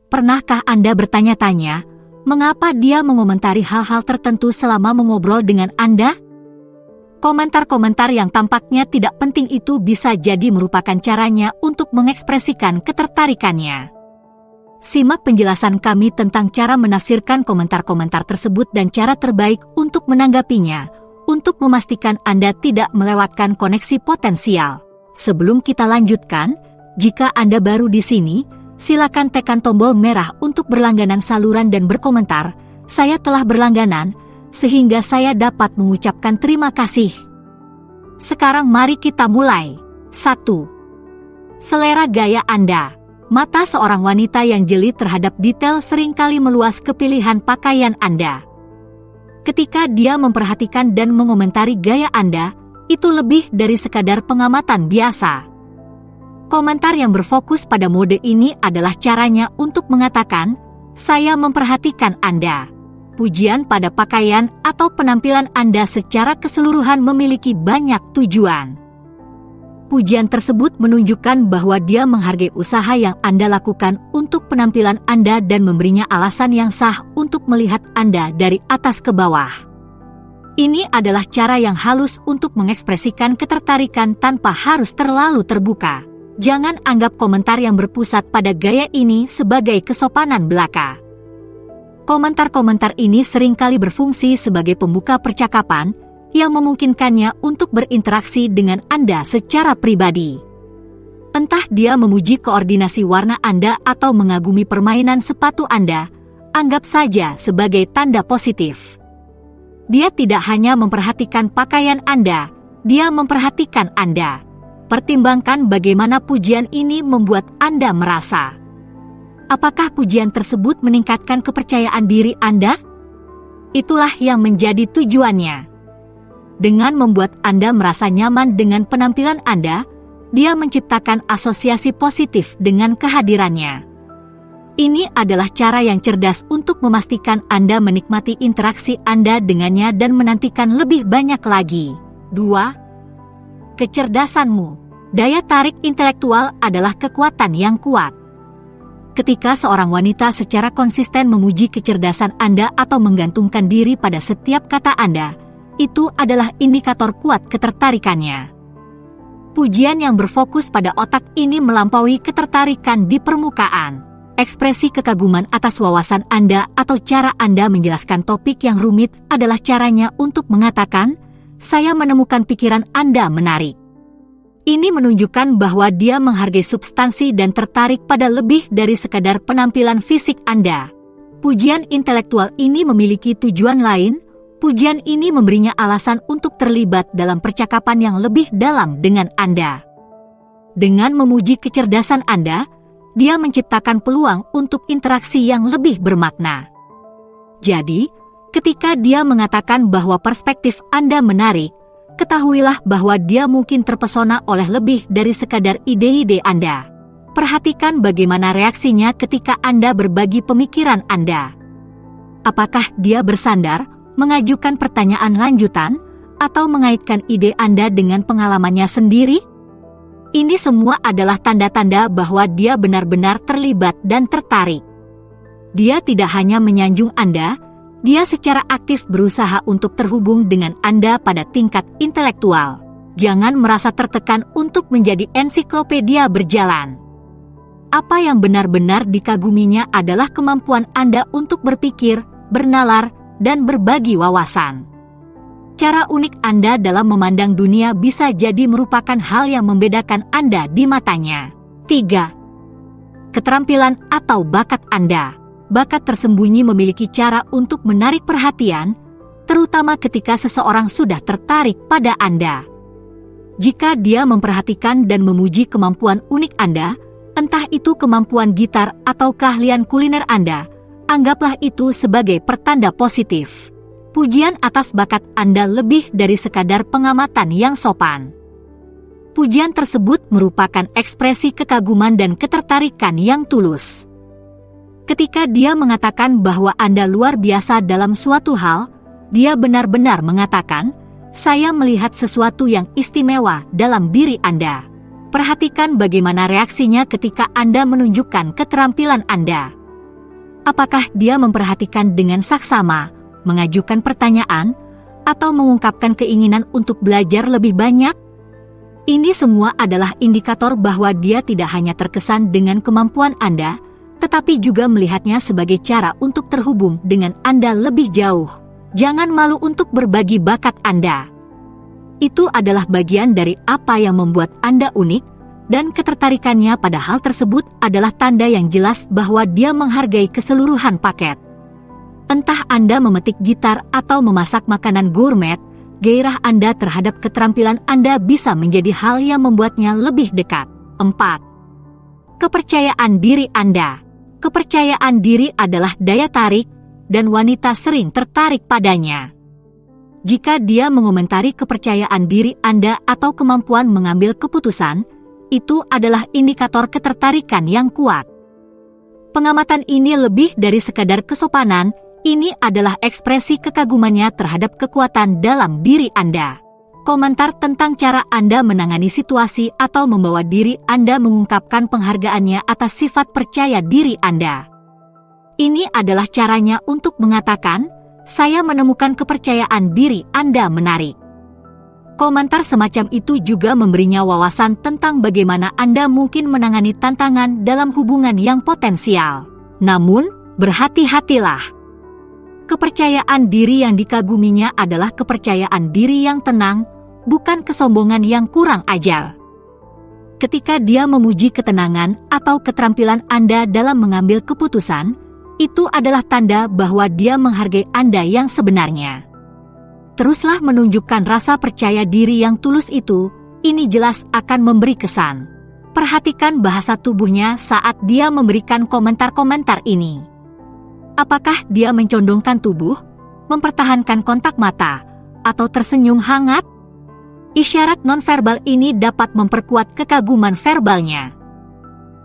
Pernahkah Anda bertanya-tanya, mengapa dia mengomentari hal-hal tertentu selama mengobrol dengan Anda? Komentar-komentar yang tampaknya tidak penting itu bisa jadi merupakan caranya untuk mengekspresikan ketertarikannya. Simak penjelasan kami tentang cara menafsirkan komentar-komentar tersebut dan cara terbaik untuk menanggapinya, untuk memastikan Anda tidak melewatkan koneksi potensial. Sebelum kita lanjutkan, jika Anda baru di sini, silakan tekan tombol merah untuk berlangganan saluran dan berkomentar. Saya telah berlangganan, sehingga saya dapat mengucapkan terima kasih. Sekarang mari kita mulai. 1. Selera gaya Anda. Mata seorang wanita yang jeli terhadap detail seringkali meluas ke pilihan pakaian Anda. Ketika dia memperhatikan dan mengomentari gaya Anda, itu lebih dari sekadar pengamatan biasa. Komentar yang berfokus pada mode ini adalah caranya untuk mengatakan, "Saya memperhatikan Anda." Pujian pada pakaian atau penampilan Anda secara keseluruhan memiliki banyak tujuan. Pujian tersebut menunjukkan bahwa dia menghargai usaha yang Anda lakukan untuk penampilan Anda dan memberinya alasan yang sah untuk melihat Anda dari atas ke bawah. Ini adalah cara yang halus untuk mengekspresikan ketertarikan tanpa harus terlalu terbuka. Jangan anggap komentar yang berpusat pada gaya ini sebagai kesopanan belaka. Komentar-komentar ini seringkali berfungsi sebagai pembuka percakapan yang memungkinkannya untuk berinteraksi dengan Anda secara pribadi. Entah dia memuji koordinasi warna Anda atau mengagumi permainan sepatu Anda, anggap saja sebagai tanda positif. Dia tidak hanya memperhatikan pakaian Anda, dia memperhatikan Anda. Pertimbangkan bagaimana pujian ini membuat Anda merasa. Apakah pujian tersebut meningkatkan kepercayaan diri Anda? Itulah yang menjadi tujuannya. Dengan membuat Anda merasa nyaman dengan penampilan Anda, dia menciptakan asosiasi positif dengan kehadirannya. Ini adalah cara yang cerdas untuk memastikan Anda menikmati interaksi Anda dengannya dan menantikan lebih banyak lagi. 2. Kecerdasanmu. Daya tarik intelektual adalah kekuatan yang kuat. Ketika seorang wanita secara konsisten memuji kecerdasan Anda atau menggantungkan diri pada setiap kata Anda, itu adalah indikator kuat ketertarikannya. Pujian yang berfokus pada otak ini melampaui ketertarikan di permukaan. Ekspresi kekaguman atas wawasan Anda atau cara Anda menjelaskan topik yang rumit adalah caranya untuk mengatakan, "Saya menemukan pikiran Anda menarik." Ini menunjukkan bahwa dia menghargai substansi dan tertarik pada lebih dari sekadar penampilan fisik Anda. Pujian intelektual ini memiliki tujuan lain. Pujian ini memberinya alasan untuk terlibat dalam percakapan yang lebih dalam dengan Anda. Dengan memuji kecerdasan Anda, dia menciptakan peluang untuk interaksi yang lebih bermakna. Jadi, ketika dia mengatakan bahwa perspektif Anda menarik, ketahuilah bahwa dia mungkin terpesona oleh lebih dari sekadar ide-ide Anda. Perhatikan bagaimana reaksinya ketika Anda berbagi pemikiran Anda. Apakah dia bersandar, mengajukan pertanyaan lanjutan, atau mengaitkan ide Anda dengan pengalamannya sendiri? Ini semua adalah tanda-tanda bahwa dia benar-benar terlibat dan tertarik. Dia tidak hanya menyanjung Anda, dia secara aktif berusaha untuk terhubung dengan Anda pada tingkat intelektual. Jangan merasa tertekan untuk menjadi ensiklopedia berjalan. Apa yang benar-benar dikaguminya adalah kemampuan Anda untuk berpikir, bernalar, dan berbagi wawasan. Cara unik Anda dalam memandang dunia bisa jadi merupakan hal yang membedakan Anda di matanya. 3. Keterampilan atau bakat Anda. Bakat tersembunyi memiliki cara untuk menarik perhatian, terutama ketika seseorang sudah tertarik pada Anda. Jika dia memperhatikan dan memuji kemampuan unik Anda, entah itu kemampuan gitar atau keahlian kuliner Anda, anggaplah itu sebagai pertanda positif. Pujian atas bakat Anda lebih dari sekadar pengamatan yang sopan. Pujian tersebut merupakan ekspresi kekaguman dan ketertarikan yang tulus. Ketika dia mengatakan bahwa Anda luar biasa dalam suatu hal, dia benar-benar mengatakan, "Saya melihat sesuatu yang istimewa dalam diri Anda." Perhatikan bagaimana reaksinya ketika Anda menunjukkan keterampilan Anda. Apakah dia memperhatikan dengan saksama, mengajukan pertanyaan, atau mengungkapkan keinginan untuk belajar lebih banyak? Ini semua adalah indikator bahwa dia tidak hanya terkesan dengan kemampuan Anda, tetapi juga melihatnya sebagai cara untuk terhubung dengan Anda lebih jauh. Jangan malu untuk berbagi bakat Anda. Itu adalah bagian dari apa yang membuat Anda unik, dan ketertarikannya pada hal tersebut adalah tanda yang jelas bahwa dia menghargai keseluruhan paket. Entah Anda memetik gitar atau memasak makanan gourmet, gairah Anda terhadap keterampilan Anda bisa menjadi hal yang membuatnya lebih dekat. 4. Kepercayaan diri Anda. Kepercayaan diri adalah daya tarik, dan wanita sering tertarik padanya. Jika dia mengomentari kepercayaan diri Anda atau kemampuan mengambil keputusan, itu adalah indikator ketertarikan yang kuat. Pengamatan ini lebih dari sekadar kesopanan, ini adalah ekspresi kekagumannya terhadap kekuatan dalam diri Anda. Komentar tentang cara Anda menangani situasi atau membawa diri Anda mengungkapkan penghargaannya atas sifat percaya diri Anda. Ini adalah caranya untuk mengatakan, "Saya menemukan kepercayaan diri Anda menarik." Komentar semacam itu juga memberinya wawasan tentang bagaimana Anda mungkin menangani tantangan dalam hubungan yang potensial. Namun, berhati-hatilah. Kepercayaan diri yang dikaguminya adalah kepercayaan diri yang tenang, bukan kesombongan yang kurang ajar. Ketika dia memuji ketenangan atau keterampilan Anda dalam mengambil keputusan, itu adalah tanda bahwa dia menghargai Anda yang sebenarnya. Teruslah menunjukkan rasa percaya diri yang tulus itu, ini jelas akan memberi kesan. Perhatikan bahasa tubuhnya saat dia memberikan komentar-komentar ini. Apakah dia mencondongkan tubuh, mempertahankan kontak mata, atau tersenyum hangat? Isyarat nonverbal ini dapat memperkuat kekaguman verbalnya.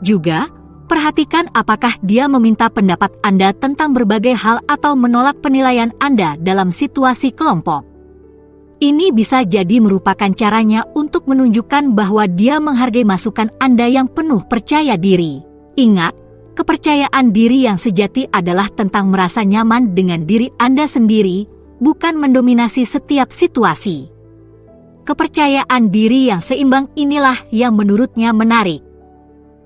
Juga, perhatikan apakah dia meminta pendapat Anda tentang berbagai hal atau menolak penilaian Anda dalam situasi kelompok. Ini bisa jadi merupakan caranya untuk menunjukkan bahwa dia menghargai masukan Anda yang penuh percaya diri. Ingat, kepercayaan diri yang sejati adalah tentang merasa nyaman dengan diri Anda sendiri, bukan mendominasi setiap situasi. Kepercayaan diri yang seimbang inilah yang menurutnya menarik.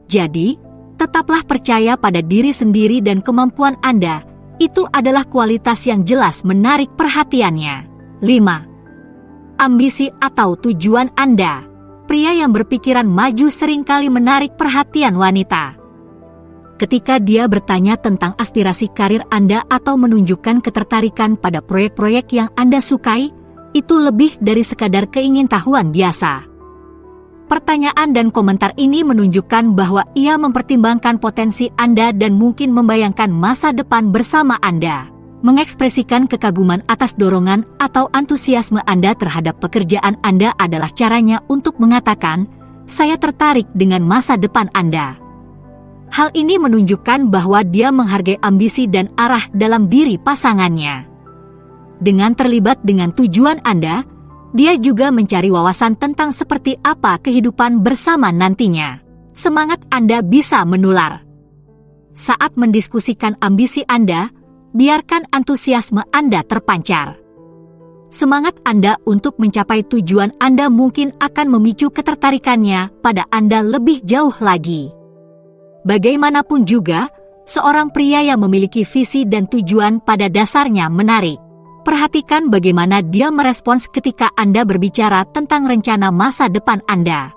Jadi, tetaplah percaya pada diri sendiri dan kemampuan Anda. Itu adalah kualitas yang jelas menarik perhatiannya. 5. Ambisi atau tujuan Anda. Pria yang berpikiran maju seringkali menarik perhatian wanita. Ketika dia bertanya tentang aspirasi karir Anda atau menunjukkan ketertarikan pada proyek-proyek yang Anda sukai, itu lebih dari sekadar keingintahuan biasa. Pertanyaan dan komentar ini menunjukkan bahwa ia mempertimbangkan potensi Anda dan mungkin membayangkan masa depan bersama Anda. Mengekspresikan kekaguman atas dorongan atau antusiasme Anda terhadap pekerjaan Anda adalah caranya untuk mengatakan, "Saya tertarik dengan masa depan Anda." Hal ini menunjukkan bahwa dia menghargai ambisi dan arah dalam diri pasangannya. Dengan terlibat dengan tujuan Anda, dia juga mencari wawasan tentang seperti apa kehidupan bersama nantinya. Semangat Anda bisa menular. Saat mendiskusikan ambisi Anda, biarkan antusiasme Anda terpancar. Semangat Anda untuk mencapai tujuan Anda mungkin akan memicu ketertarikannya pada Anda lebih jauh lagi. Bagaimanapun juga, seorang pria yang memiliki visi dan tujuan pada dasarnya menarik. Perhatikan bagaimana dia merespons ketika Anda berbicara tentang rencana masa depan Anda.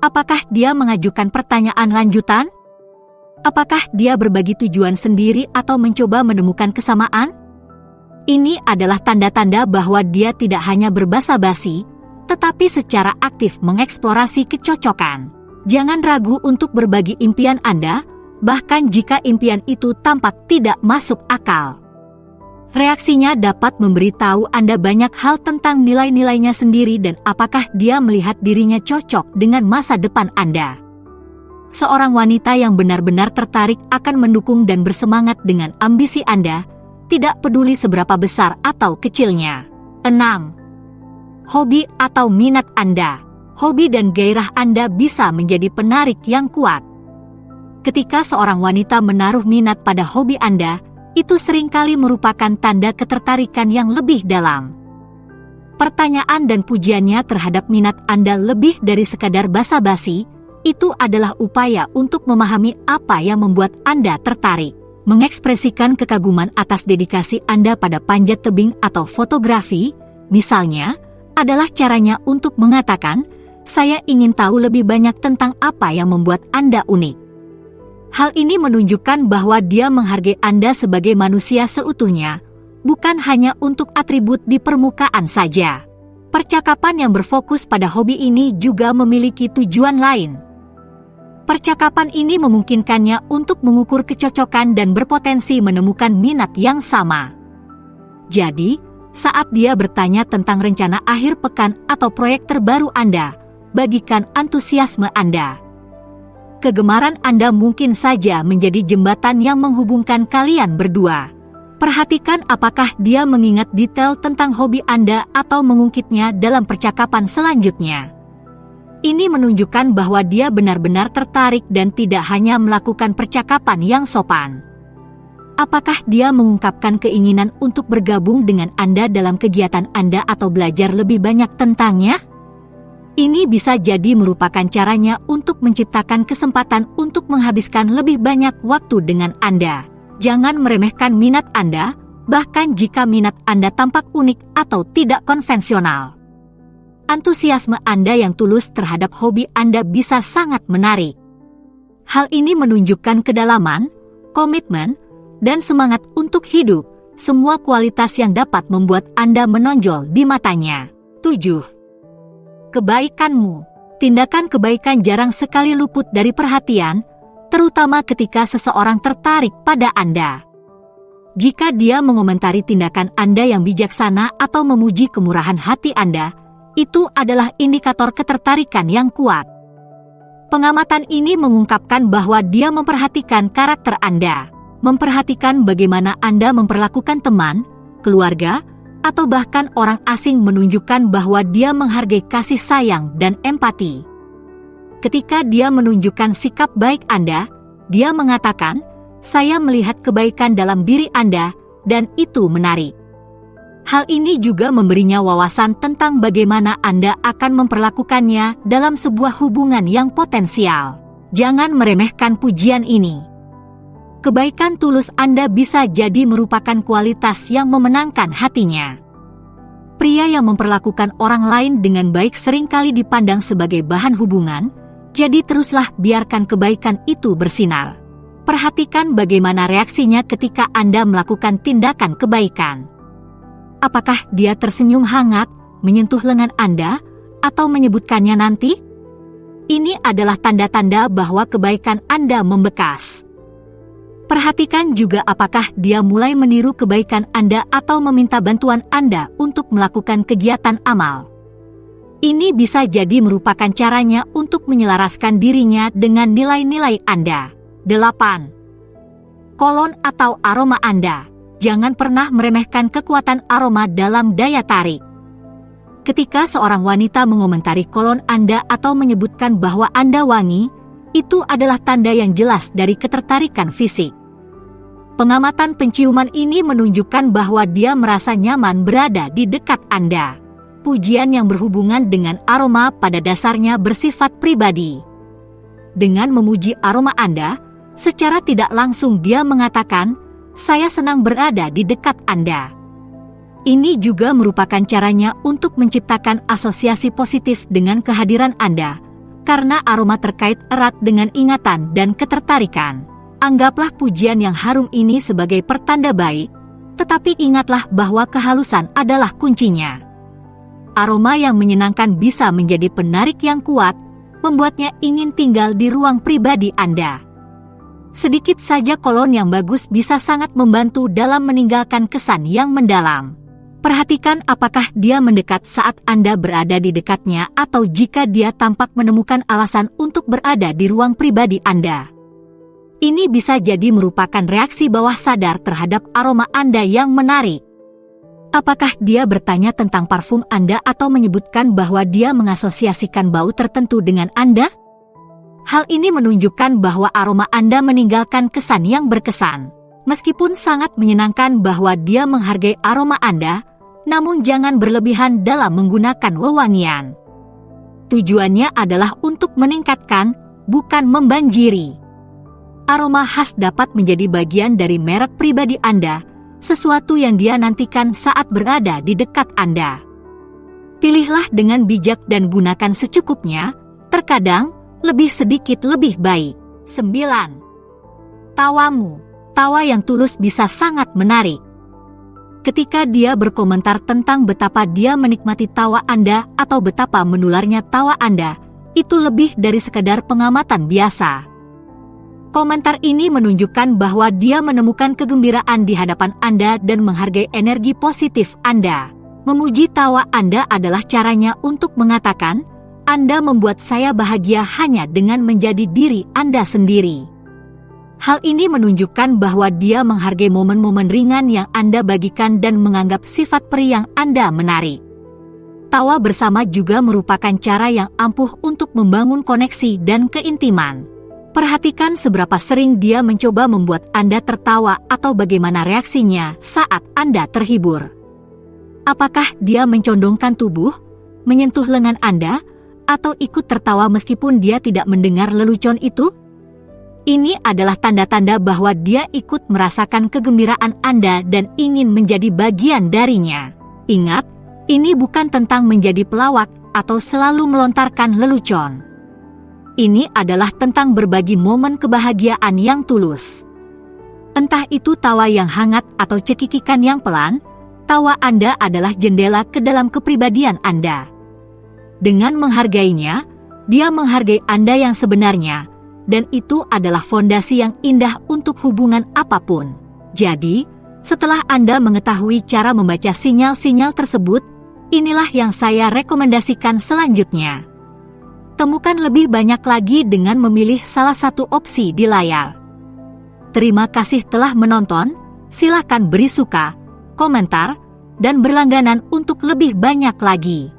Apakah dia mengajukan pertanyaan lanjutan? Apakah dia berbagi tujuan sendiri atau mencoba menemukan kesamaan? Ini adalah tanda-tanda bahwa dia tidak hanya berbasa-basi, tetapi secara aktif mengeksplorasi kecocokan. Jangan ragu untuk berbagi impian Anda, bahkan jika impian itu tampak tidak masuk akal. Reaksinya dapat memberitahu Anda banyak hal tentang nilai-nilainya sendiri dan apakah dia melihat dirinya cocok dengan masa depan Anda. Seorang wanita yang benar-benar tertarik akan mendukung dan bersemangat dengan ambisi Anda, tidak peduli seberapa besar atau kecilnya. 6. Hobi atau minat Anda. Hobi dan gairah Anda bisa menjadi penarik yang kuat. Ketika seorang wanita menaruh minat pada hobi Anda, itu seringkali merupakan tanda ketertarikan yang lebih dalam. Pertanyaan dan pujiannya terhadap minat Anda lebih dari sekadar basa-basi, itu adalah upaya untuk memahami apa yang membuat Anda tertarik. Mengekspresikan kekaguman atas dedikasi Anda pada panjat tebing atau fotografi, misalnya, adalah caranya untuk mengatakan, "Saya ingin tahu lebih banyak tentang apa yang membuat Anda unik." Hal ini menunjukkan bahwa dia menghargai Anda sebagai manusia seutuhnya, bukan hanya untuk atribut di permukaan saja. Percakapan yang berfokus pada hobi ini juga memiliki tujuan lain. Percakapan ini memungkinkannya untuk mengukur kecocokan dan berpotensi menemukan minat yang sama. Jadi, saat dia bertanya tentang rencana akhir pekan atau proyek terbaru Anda, bagikan antusiasme Anda. Kegemaran Anda mungkin saja menjadi jembatan yang menghubungkan kalian berdua. Perhatikan apakah dia mengingat detail tentang hobi Anda atau mengungkitnya dalam percakapan selanjutnya. Ini menunjukkan bahwa dia benar-benar tertarik dan tidak hanya melakukan percakapan yang sopan. Apakah dia mengungkapkan keinginan untuk bergabung dengan Anda dalam kegiatan Anda atau belajar lebih banyak tentangnya? Ini bisa jadi merupakan caranya untuk menciptakan kesempatan untuk menghabiskan lebih banyak waktu dengan Anda. Jangan meremehkan minat Anda, bahkan jika minat Anda tampak unik atau tidak konvensional. Antusiasme Anda yang tulus terhadap hobi Anda bisa sangat menarik. Hal ini menunjukkan kedalaman, komitmen, dan semangat untuk hidup, semua kualitas yang dapat membuat Anda menonjol di matanya. 7. Kebaikanmu. Tindakan kebaikan jarang sekali luput dari perhatian, terutama ketika seseorang tertarik pada Anda. Jika dia mengomentari tindakan Anda yang bijaksana atau memuji kemurahan hati Anda, itu adalah indikator ketertarikan yang kuat. Pengamatan ini mengungkapkan bahwa dia memperhatikan karakter Anda, memperhatikan bagaimana Anda memperlakukan teman, keluarga, atau bahkan orang asing, menunjukkan bahwa dia menghargai kasih sayang dan empati. Ketika dia menunjukkan sikap baik Anda, dia mengatakan, "Saya melihat kebaikan dalam diri Anda, dan itu menarik." Hal ini juga memberinya wawasan tentang bagaimana Anda akan memperlakukannya dalam sebuah hubungan yang potensial. Jangan meremehkan pujian ini. Kebaikan tulus Anda bisa jadi merupakan kualitas yang memenangkan hatinya. Pria yang memperlakukan orang lain dengan baik seringkali dipandang sebagai bahan hubungan, jadi teruslah biarkan kebaikan itu bersinar. Perhatikan bagaimana reaksinya ketika Anda melakukan tindakan kebaikan. Apakah dia tersenyum hangat, menyentuh lengan Anda, atau menyebutkannya nanti? Ini adalah tanda-tanda bahwa kebaikan Anda membekas. Perhatikan juga apakah dia mulai meniru kebaikan Anda atau meminta bantuan Anda untuk melakukan kegiatan amal. Ini bisa jadi merupakan caranya untuk menyelaraskan dirinya dengan nilai-nilai Anda. 8. Kolon atau aroma Anda. Jangan pernah meremehkan kekuatan aroma dalam daya tarik. Ketika seorang wanita mengomentari kolon Anda atau menyebutkan bahwa Anda wangi, itu adalah tanda yang jelas dari ketertarikan fisik. Pengamatan penciuman ini menunjukkan bahwa dia merasa nyaman berada di dekat Anda. Pujian yang berhubungan dengan aroma pada dasarnya bersifat pribadi. Dengan memuji aroma Anda, secara tidak langsung dia mengatakan, "Saya senang berada di dekat Anda." Ini juga merupakan caranya untuk menciptakan asosiasi positif dengan kehadiran Anda, karena aroma terkait erat dengan ingatan dan ketertarikan. Anggaplah pujian yang harum ini sebagai pertanda baik, tetapi ingatlah bahwa kehalusan adalah kuncinya. Aroma yang menyenangkan bisa menjadi penarik yang kuat, membuatnya ingin tinggal di ruang pribadi Anda. Sedikit saja kolon yang bagus bisa sangat membantu dalam meninggalkan kesan yang mendalam. Perhatikan apakah dia mendekat saat Anda berada di dekatnya atau jika dia tampak menemukan alasan untuk berada di ruang pribadi Anda. Ini bisa jadi merupakan reaksi bawah sadar terhadap aroma Anda yang menarik. Apakah dia bertanya tentang parfum Anda atau menyebutkan bahwa dia mengasosiasikan bau tertentu dengan Anda? Hal ini menunjukkan bahwa aroma Anda meninggalkan kesan yang berkesan. Meskipun sangat menyenangkan bahwa dia menghargai aroma Anda, namun jangan berlebihan dalam menggunakan wewangian. Tujuannya adalah untuk meningkatkan, bukan membanjiri. Aroma khas dapat menjadi bagian dari merek pribadi Anda, sesuatu yang dia nantikan saat berada di dekat Anda. Pilihlah dengan bijak dan gunakan secukupnya, terkadang lebih sedikit lebih baik. 9. Tawamu. Tawa yang tulus bisa sangat menarik. Ketika dia berkomentar tentang betapa dia menikmati tawa Anda atau betapa menularnya tawa Anda, itu lebih dari sekedar pengamatan biasa. Komentar ini menunjukkan bahwa dia menemukan kegembiraan di hadapan Anda dan menghargai energi positif Anda. Memuji tawa Anda adalah caranya untuk mengatakan, Anda membuat saya bahagia hanya dengan menjadi diri Anda sendiri. Hal ini menunjukkan bahwa dia menghargai momen-momen ringan yang Anda bagikan dan menganggap sifat periang Anda menarik. Tawa bersama juga merupakan cara yang ampuh untuk membangun koneksi dan keintiman. Perhatikan seberapa sering dia mencoba membuat Anda tertawa atau bagaimana reaksinya saat Anda terhibur. Apakah dia mencondongkan tubuh, menyentuh lengan Anda, atau ikut tertawa meskipun dia tidak mendengar lelucon itu? Ini adalah tanda-tanda bahwa dia ikut merasakan kegembiraan Anda dan ingin menjadi bagian darinya. Ingat, ini bukan tentang menjadi pelawak atau selalu melontarkan lelucon. Ini adalah tentang berbagi momen kebahagiaan yang tulus. Entah itu tawa yang hangat atau cekikikan yang pelan, tawa Anda adalah jendela ke dalam kepribadian Anda. Dengan menghargainya, dia menghargai Anda yang sebenarnya, dan itu adalah fondasi yang indah untuk hubungan apapun. Jadi, setelah Anda mengetahui cara membaca sinyal-sinyal tersebut, inilah yang saya rekomendasikan selanjutnya. Temukan lebih banyak lagi dengan memilih salah satu opsi di layar. Terima kasih telah menonton, silakan beri suka, komentar, dan berlangganan untuk lebih banyak lagi.